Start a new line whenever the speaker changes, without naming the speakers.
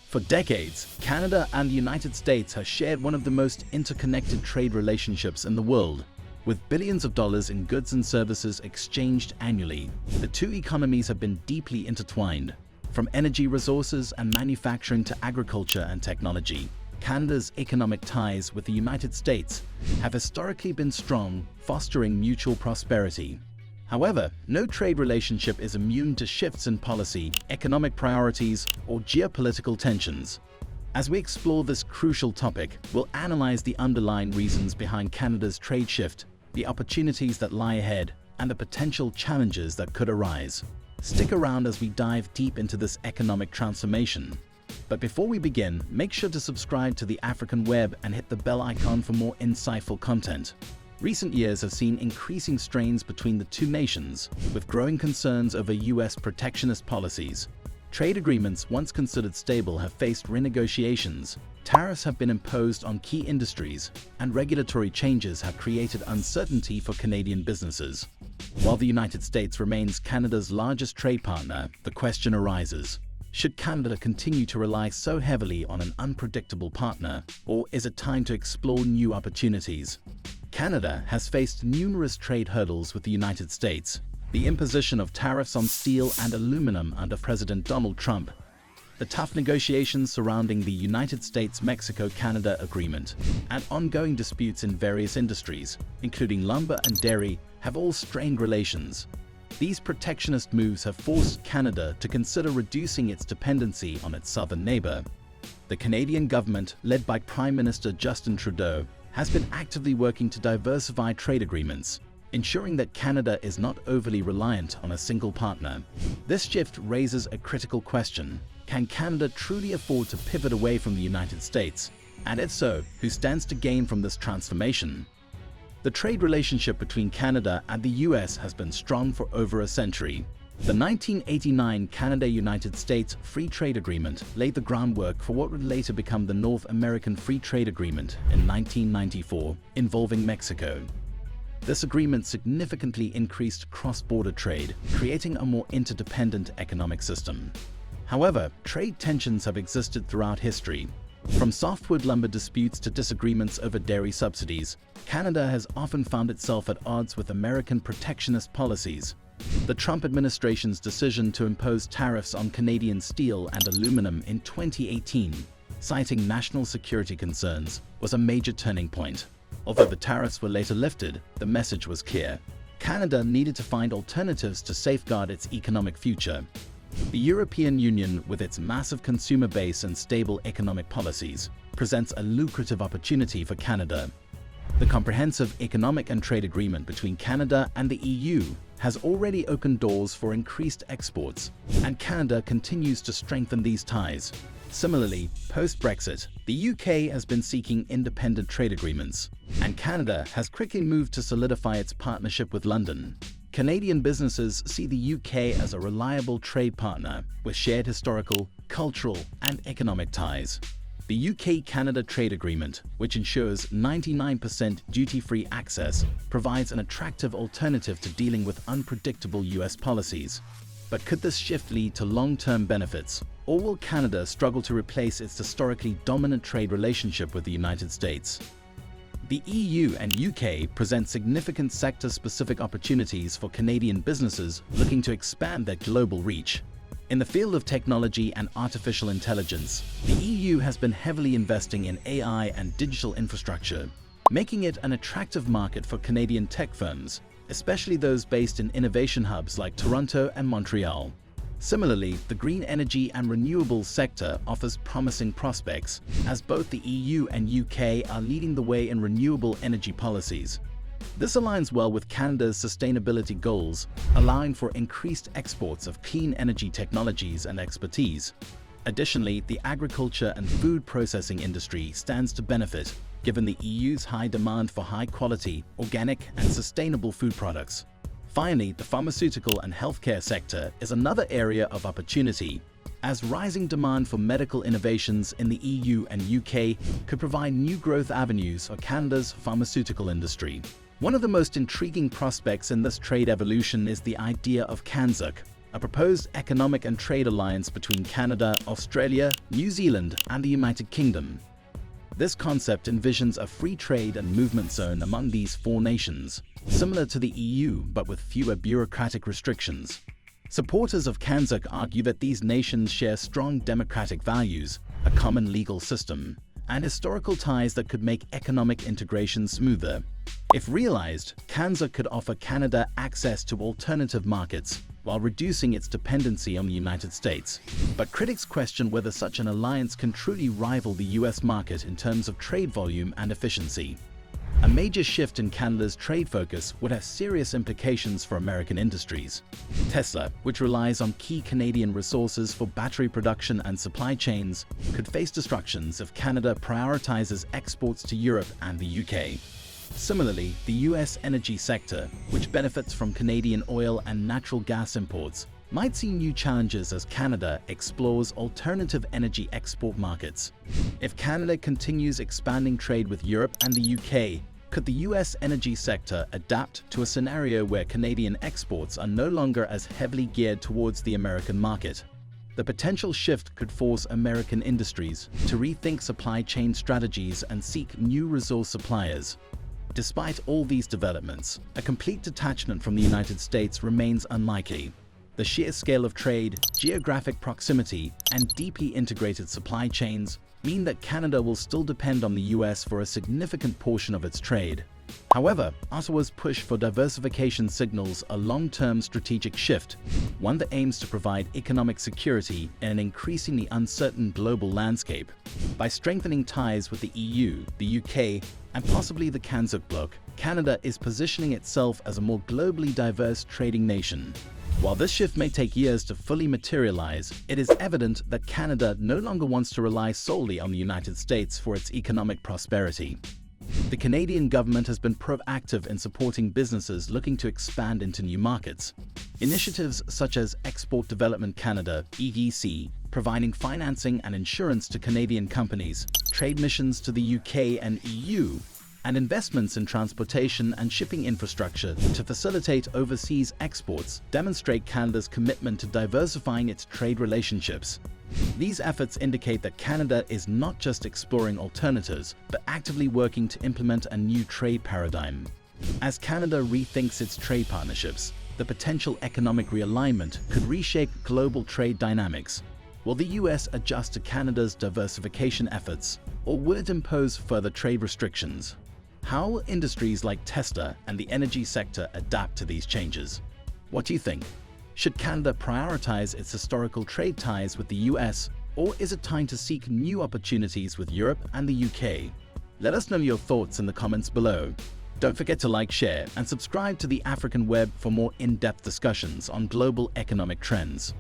For decades, Canada and the United States have shared one of the most interconnected trade relationships in the world. With billions of dollars in goods and services exchanged annually, the two economies have been deeply intertwined. From energy resources and manufacturing to agriculture and technology, Canada's economic ties with the United States have historically been strong, fostering mutual prosperity. However, no trade relationship is immune to shifts in policy, economic priorities, or geopolitical tensions. As we explore this crucial topic, we'll analyze the underlying reasons behind Canada's trade shift, the opportunities that lie ahead, and the potential challenges that could arise. Stick around as we dive deep into this economic transformation. But before we begin, make sure to subscribe to the African Web and hit the bell icon for more insightful content. Recent years have seen increasing strains between the two nations, with growing concerns over U.S. protectionist policies. Trade agreements once considered stable have faced renegotiations, tariffs have been imposed on key industries, and regulatory changes have created uncertainty for Canadian businesses. While the United States remains Canada's largest trade partner, the question arises: should Canada continue to rely so heavily on an unpredictable partner, or is it time to explore new opportunities? Canada has faced numerous trade hurdles with the United States. The imposition of tariffs on steel and aluminum under President Donald Trump, the tough negotiations surrounding the United States-Mexico-Canada agreement, and ongoing disputes in various industries, including lumber and dairy, have all strained relations. These protectionist moves have forced Canada to consider reducing its dependency on its southern neighbor. The Canadian government, led by Prime Minister Justin Trudeau, has been actively working to diversify trade agreements, ensuring that Canada is not overly reliant on a single partner. This shift raises a critical question: can Canada truly afford to pivot away from the United States? And if so, who stands to gain from this transformation? The trade relationship between Canada and the US has been strong for over a century. The 1989 Canada-United States Free Trade Agreement laid the groundwork for what would later become the North American Free Trade Agreement in 1994, involving Mexico. This agreement significantly increased cross-border trade, creating a more interdependent economic system. However, trade tensions have existed throughout history. From softwood lumber disputes to disagreements over dairy subsidies, Canada has often found itself at odds with American protectionist policies. The Trump administration's decision to impose tariffs on Canadian steel and aluminum in 2018, citing national security concerns, was a major turning point. Although the tariffs were later lifted, the message was clear: Canada needed to find alternatives to safeguard its economic future. The European Union, with its massive consumer base and stable economic policies, presents a lucrative opportunity for Canada. The comprehensive economic and trade agreement between Canada and the EU has already opened doors for increased exports, and Canada continues to strengthen these ties. Similarly, post-Brexit, the UK has been seeking independent trade agreements, and Canada has quickly moved to solidify its partnership with London. Canadian businesses see the UK as a reliable trade partner with shared historical, cultural, and economic ties. The UK-Canada Trade Agreement, which ensures 99% duty-free access, provides an attractive alternative to dealing with unpredictable US policies. But could this shift lead to long-term benefits, or will Canada struggle to replace its historically dominant trade relationship with the United States? The EU and UK present significant sector-specific opportunities for Canadian businesses looking to expand their global reach. In the field of technology and artificial intelligence, the EU has been heavily investing in AI and digital infrastructure, making it an attractive market for Canadian tech firms, especially those based in innovation hubs like Toronto and Montreal. Similarly, the green energy and renewables sector offers promising prospects, as both the EU and UK are leading the way in renewable energy policies. This aligns well with Canada's sustainability goals, allowing for increased exports of clean energy technologies and expertise. Additionally, the agriculture and food processing industry stands to benefit, given the EU's high demand for high-quality, organic, and sustainable food products. Finally, the pharmaceutical and healthcare sector is another area of opportunity, as rising demand for medical innovations in the EU and UK could provide new growth avenues for Canada's pharmaceutical industry. One of the most intriguing prospects in this trade evolution is the idea of CANZUK, a proposed economic and trade alliance between Canada, Australia, New Zealand, and the United Kingdom. This concept envisions a free trade and movement zone among these four nations, similar to the EU but with fewer bureaucratic restrictions. Supporters of CANZUK argue that these nations share strong democratic values, a common legal system, and historical ties that could make economic integration smoother. If realized, CANZUK could offer Canada access to alternative markets while reducing its dependency on the United States. But critics question whether such an alliance can truly rival the US market in terms of trade volume and efficiency. A major shift in Canada's trade focus would have serious implications for American industries. Tesla, which relies on key Canadian resources for battery production and supply chains, could face disruptions if Canada prioritizes exports to Europe and the UK. Similarly, the US energy sector, which benefits from Canadian oil and natural gas imports, might see new challenges as Canada explores alternative energy export markets. If Canada continues expanding trade with Europe and the UK, could the US energy sector adapt to a scenario where Canadian exports are no longer as heavily geared towards the American market? The potential shift could force American industries to rethink supply chain strategies and seek new resource suppliers. Despite all these developments, a complete detachment from the United States remains unlikely. The sheer scale of trade, geographic proximity, and deeply integrated supply chains mean that Canada will still depend on the US for a significant portion of its trade. However, Ottawa's push for diversification signals a long-term strategic shift, one that aims to provide economic security in an increasingly uncertain global landscape. By strengthening ties with the EU, the UK, and possibly the CANZUK bloc, Canada is positioning itself as a more globally diverse trading nation. While this shift may take years to fully materialize, it is evident that Canada no longer wants to rely solely on the United States for its economic prosperity. The Canadian government has been proactive in supporting businesses looking to expand into new markets. Initiatives such as Export Development Canada (EDC), providing financing and insurance to Canadian companies, trade missions to the UK and EU, and investments in transportation and shipping infrastructure to facilitate overseas exports demonstrate Canada's commitment to diversifying its trade relationships. These efforts indicate that Canada is not just exploring alternatives, but actively working to implement a new trade paradigm. As Canada rethinks its trade partnerships, the potential economic realignment could reshape global trade dynamics. Will the US adjust to Canada's diversification efforts, or will it impose further trade restrictions? How will industries like Tesla and the energy sector adapt to these changes? What do you think? Should Canada prioritize its historical trade ties with the US, or is it time to seek new opportunities with Europe and the UK? Let us know your thoughts in the comments below. Don't forget to like, share, and subscribe to the African Web for more in-depth discussions on global economic trends.